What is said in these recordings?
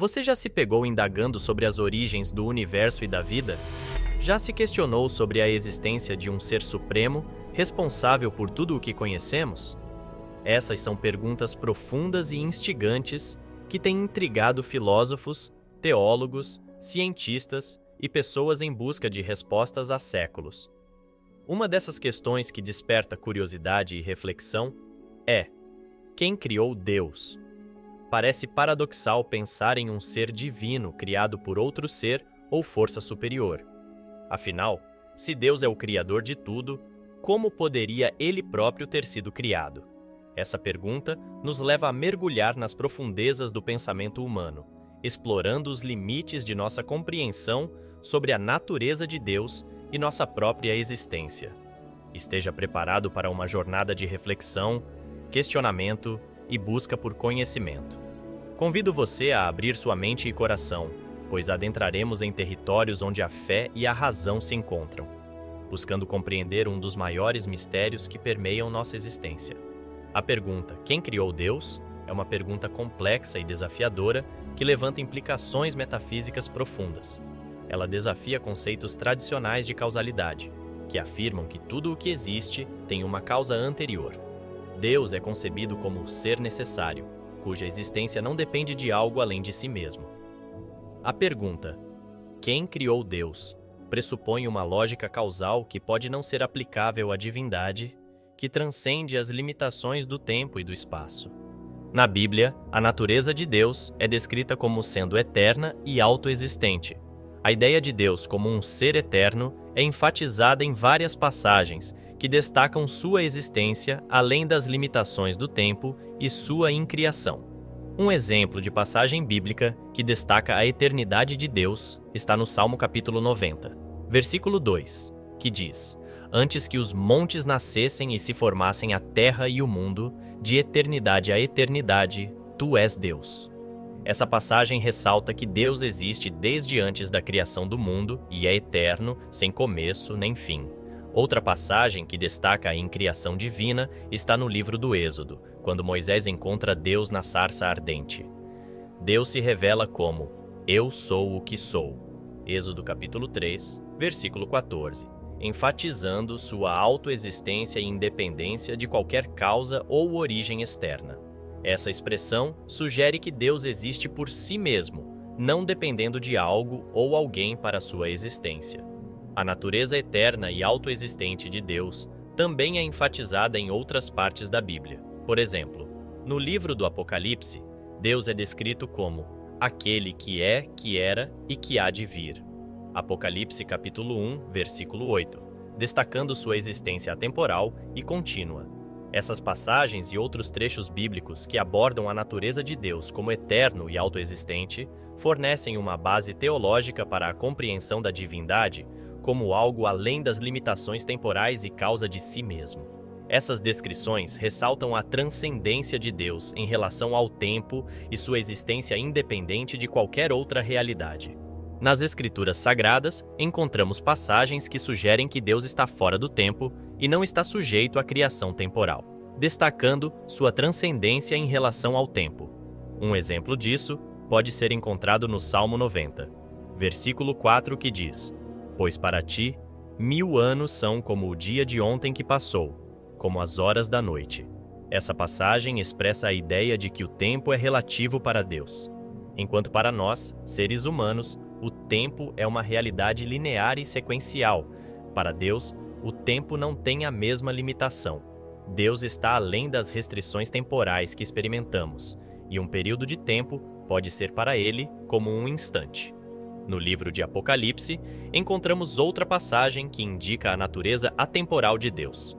Você já se pegou indagando sobre as origens do universo e da vida? Já se questionou sobre a existência de um ser supremo, responsável por tudo o que conhecemos? Essas são perguntas profundas e instigantes que têm intrigado filósofos, teólogos, cientistas e pessoas em busca de respostas há séculos. Uma dessas questões que desperta curiosidade e reflexão é: quem criou Deus? Parece paradoxal pensar em um ser divino criado por outro ser ou força superior. Afinal, se Deus é o criador de tudo, como poderia ele próprio ter sido criado? Essa pergunta nos leva a mergulhar nas profundezas do pensamento humano, explorando os limites de nossa compreensão sobre a natureza de Deus e nossa própria existência. Esteja preparado para uma jornada de reflexão, questionamento e busca por conhecimento. Convido você a abrir sua mente e coração, pois adentraremos em territórios onde a fé e a razão se encontram, buscando compreender um dos maiores mistérios que permeiam nossa existência. A pergunta "Quem criou Deus?" é uma pergunta complexa e desafiadora que levanta implicações metafísicas profundas. Ela desafia conceitos tradicionais de causalidade, que afirmam que tudo o que existe tem uma causa anterior. Deus é concebido como o ser necessário, cuja existência não depende de algo além de si mesmo. A pergunta "Quem criou Deus?" pressupõe uma lógica causal que pode não ser aplicável à divindade, que transcende as limitações do tempo e do espaço. Na Bíblia, a natureza de Deus é descrita como sendo eterna e autoexistente. A ideia de Deus como um ser eterno é enfatizada em várias passagens que destacam sua existência além das limitações do tempo e sua incriação. Um exemplo de passagem bíblica que destaca a eternidade de Deus está no Salmo capítulo 90, versículo 2, que diz: "Antes que os montes nascessem e se formassem a terra e o mundo, de eternidade a eternidade, tu és Deus." Essa passagem ressalta que Deus existe desde antes da criação do mundo e é eterno, sem começo nem fim. Outra passagem que destaca a incriação divina está no livro do Êxodo, quando Moisés encontra Deus na sarça ardente. Deus se revela como "Eu sou o que sou." Êxodo capítulo 3, versículo 14, enfatizando sua autoexistência e independência de qualquer causa ou origem externa. Essa expressão sugere que Deus existe por si mesmo, não dependendo de algo ou alguém para sua existência. A natureza eterna e autoexistente de Deus também é enfatizada em outras partes da Bíblia. Por exemplo, no livro do Apocalipse, Deus é descrito como aquele que é, que era e que há de vir. Apocalipse capítulo 1, versículo 8, destacando sua existência atemporal e contínua. Essas passagens e outros trechos bíblicos que abordam a natureza de Deus como eterno e autoexistente fornecem uma base teológica para a compreensão da divindade como algo além das limitações temporais e causa de si mesmo. Essas descrições ressaltam a transcendência de Deus em relação ao tempo e sua existência independente de qualquer outra realidade. Nas Escrituras Sagradas, encontramos passagens que sugerem que Deus está fora do tempo e não está sujeito à criação temporal, destacando sua transcendência em relação ao tempo. Um exemplo disso pode ser encontrado no Salmo 90, versículo 4, que diz: "Pois para ti, 1000 anos são como o dia de ontem que passou, como as horas da noite." Essa passagem expressa a ideia de que o tempo é relativo para Deus, enquanto para nós, seres humanos, o tempo é uma realidade linear e sequencial. Para Deus, o tempo não tem a mesma limitação. Deus está além das restrições temporais que experimentamos, e um período de tempo pode ser para ele como um instante. No livro de Apocalipse, encontramos outra passagem que indica a natureza atemporal de Deus.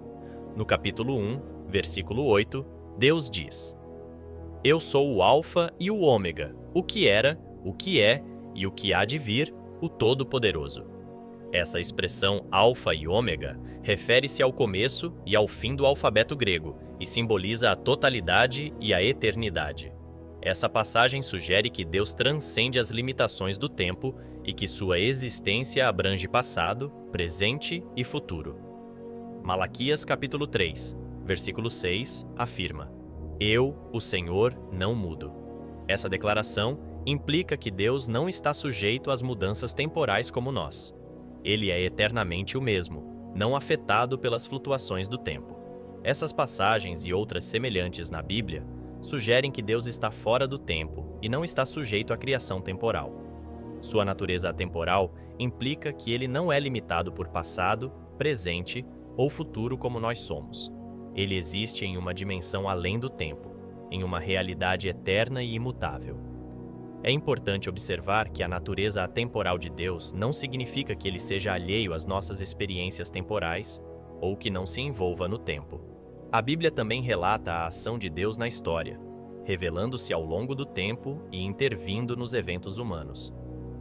No capítulo 1, versículo 8, Deus diz: "Eu sou o Alfa e o Ômega, o que era, o que é e o que há de vir, o Todo-Poderoso." Essa expressão Alfa e Ômega refere-se ao começo e ao fim do alfabeto grego e simboliza a totalidade e a eternidade. Essa passagem sugere que Deus transcende as limitações do tempo e que sua existência abrange passado, presente e futuro. Malaquias capítulo 3, versículo 6, afirma: "Eu, o Senhor, não mudo." Essa declaração implica que Deus não está sujeito às mudanças temporais como nós. Ele é eternamente o mesmo, não afetado pelas flutuações do tempo. Essas passagens e outras semelhantes na Bíblia sugerem que Deus está fora do tempo e não está sujeito à criação temporal. Sua natureza atemporal implica que ele não é limitado por passado, presente ou futuro como nós somos. Ele existe em uma dimensão além do tempo, em uma realidade eterna e imutável. É importante observar que a natureza atemporal de Deus não significa que ele seja alheio às nossas experiências temporais ou que não se envolva no tempo. A Bíblia também relata a ação de Deus na história, revelando-se ao longo do tempo e intervindo nos eventos humanos.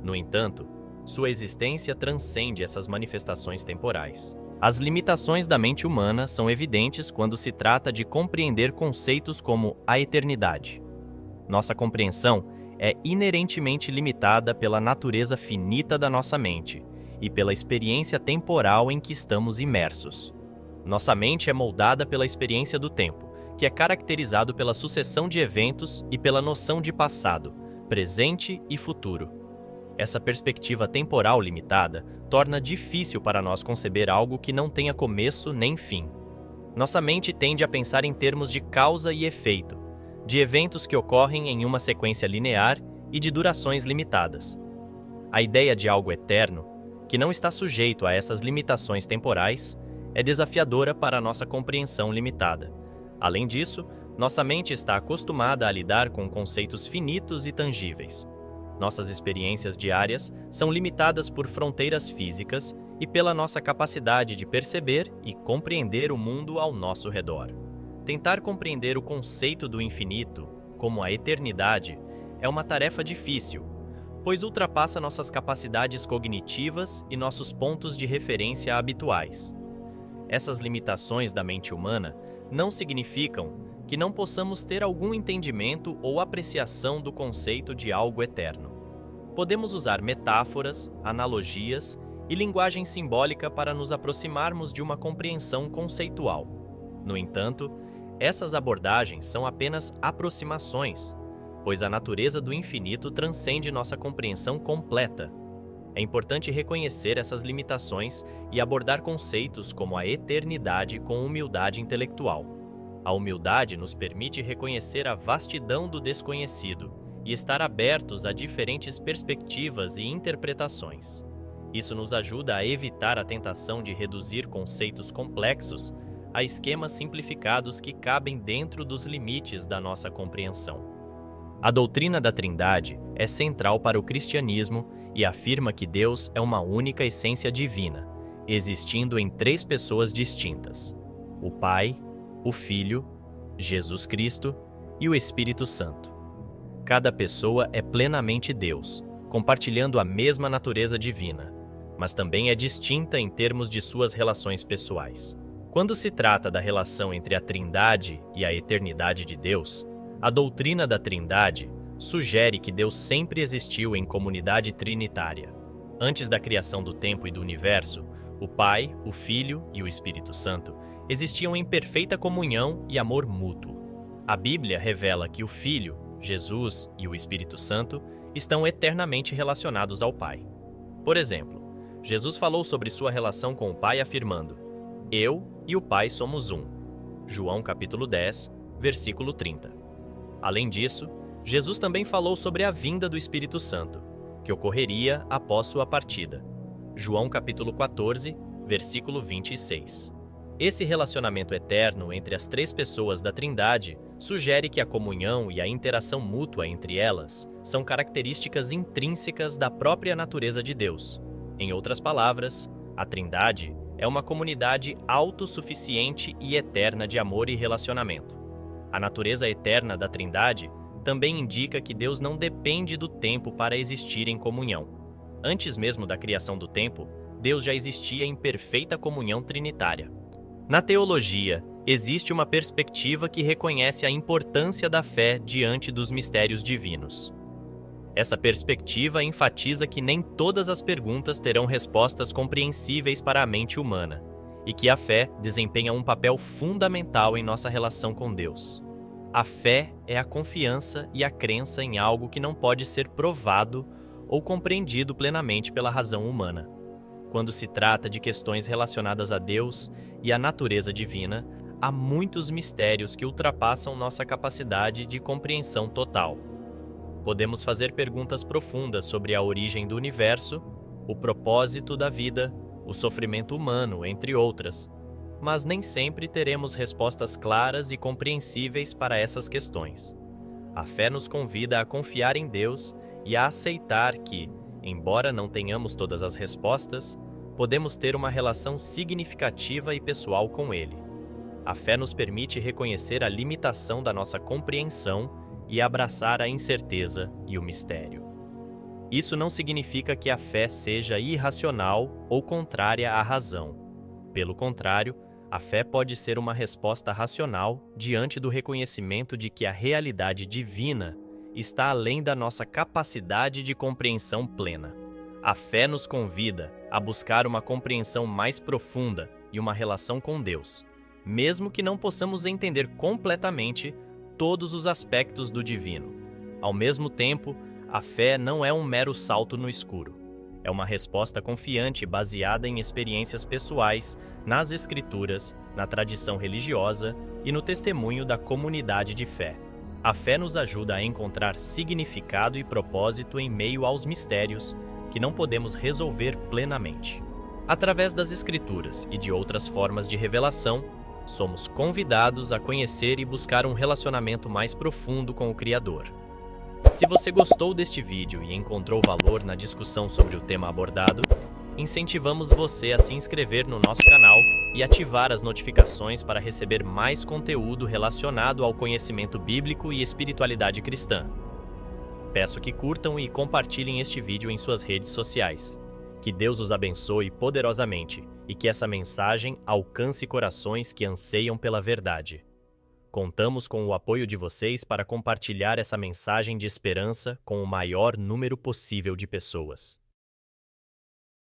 No entanto, sua existência transcende essas manifestações temporais. As limitações da mente humana são evidentes quando se trata de compreender conceitos como a eternidade. Nossa compreensão é inerentemente limitada pela natureza finita da nossa mente e pela experiência temporal em que estamos imersos. Nossa mente é moldada pela experiência do tempo, que é caracterizado pela sucessão de eventos e pela noção de passado, presente e futuro. Essa perspectiva temporal limitada torna difícil para nós conceber algo que não tenha começo nem fim. Nossa mente tende a pensar em termos de causa e efeito, de eventos que ocorrem em uma sequência linear e de durações limitadas. A ideia de algo eterno, que não está sujeito a essas limitações temporais, é desafiadora para a nossa compreensão limitada. Além disso, nossa mente está acostumada a lidar com conceitos finitos e tangíveis. Nossas experiências diárias são limitadas por fronteiras físicas e pela nossa capacidade de perceber e compreender o mundo ao nosso redor. Tentar compreender o conceito do infinito, como a eternidade, é uma tarefa difícil, pois ultrapassa nossas capacidades cognitivas e nossos pontos de referência habituais. Essas limitações da mente humana não significam que não possamos ter algum entendimento ou apreciação do conceito de algo eterno. Podemos usar metáforas, analogias e linguagem simbólica para nos aproximarmos de uma compreensão conceitual. No entanto, essas abordagens são apenas aproximações, pois a natureza do infinito transcende nossa compreensão completa. É importante reconhecer essas limitações e abordar conceitos como a eternidade com humildade intelectual. A humildade nos permite reconhecer a vastidão do desconhecido e estar abertos a diferentes perspectivas e interpretações. Isso nos ajuda a evitar a tentação de reduzir conceitos complexos a esquemas simplificados que cabem dentro dos limites da nossa compreensão. A doutrina da Trindade é central para o cristianismo e afirma que Deus é uma única essência divina, existindo em três pessoas distintas: o Pai, o Filho, Jesus Cristo e o Espírito Santo. Cada pessoa é plenamente Deus, compartilhando a mesma natureza divina, mas também é distinta em termos de suas relações pessoais. Quando se trata da relação entre a Trindade e a eternidade de Deus, a doutrina da Trindade sugere que Deus sempre existiu em comunidade trinitária. Antes da criação do tempo e do universo, o Pai, o Filho e o Espírito Santo existiam em perfeita comunhão e amor mútuo. A Bíblia revela que o Filho, Jesus e o Espírito Santo estão eternamente relacionados ao Pai. Por exemplo, Jesus falou sobre sua relação com o Pai afirmando: "Eu e o Pai somos um." João capítulo 10, versículo 30. Além disso, Jesus também falou sobre a vinda do Espírito Santo, que ocorreria após sua partida. João capítulo 14, versículo 26. Esse relacionamento eterno entre as três pessoas da Trindade sugere que a comunhão e a interação mútua entre elas são características intrínsecas da própria natureza de Deus. Em outras palavras, a Trindade é uma comunidade autossuficiente e eterna de amor e relacionamento. A natureza eterna da Trindade também indica que Deus não depende do tempo para existir em comunhão. Antes mesmo da criação do tempo, Deus já existia em perfeita comunhão trinitária. Na teologia, existe uma perspectiva que reconhece a importância da fé diante dos mistérios divinos. Essa perspectiva enfatiza que nem todas as perguntas terão respostas compreensíveis para a mente humana, e que a fé desempenha um papel fundamental em nossa relação com Deus. A fé é a confiança e a crença em algo que não pode ser provado ou compreendido plenamente pela razão humana. Quando se trata de questões relacionadas a Deus e à natureza divina, há muitos mistérios que ultrapassam nossa capacidade de compreensão total. Podemos fazer perguntas profundas sobre a origem do universo, o propósito da vida, o sofrimento humano, entre outras, mas nem sempre teremos respostas claras e compreensíveis para essas questões. A fé nos convida a confiar em Deus e a aceitar que, embora não tenhamos todas as respostas, podemos ter uma relação significativa e pessoal com Ele. A fé nos permite reconhecer a limitação da nossa compreensão e abraçar a incerteza e o mistério. Isso não significa que a fé seja irracional ou contrária à razão. Pelo contrário, a fé pode ser uma resposta racional diante do reconhecimento de que a realidade divina está além da nossa capacidade de compreensão plena. A fé nos convida a buscar uma compreensão mais profunda e uma relação com Deus, mesmo que não possamos entender completamente todos os aspectos do divino. Ao mesmo tempo, a fé não é um mero salto no escuro. É uma resposta confiante baseada em experiências pessoais, nas Escrituras, na tradição religiosa e no testemunho da comunidade de fé. A fé nos ajuda a encontrar significado e propósito em meio aos mistérios que não podemos resolver plenamente. Através das Escrituras e de outras formas de revelação, somos convidados a conhecer e buscar um relacionamento mais profundo com o Criador. Se você gostou deste vídeo e encontrou valor na discussão sobre o tema abordado, incentivamos você a se inscrever no nosso canal e ativar as notificações para receber mais conteúdo relacionado ao conhecimento bíblico e espiritualidade cristã. Peço que curtam e compartilhem este vídeo em suas redes sociais. Que Deus os abençoe poderosamente e que essa mensagem alcance corações que anseiam pela verdade. Contamos com o apoio de vocês para compartilhar essa mensagem de esperança com o maior número possível de pessoas.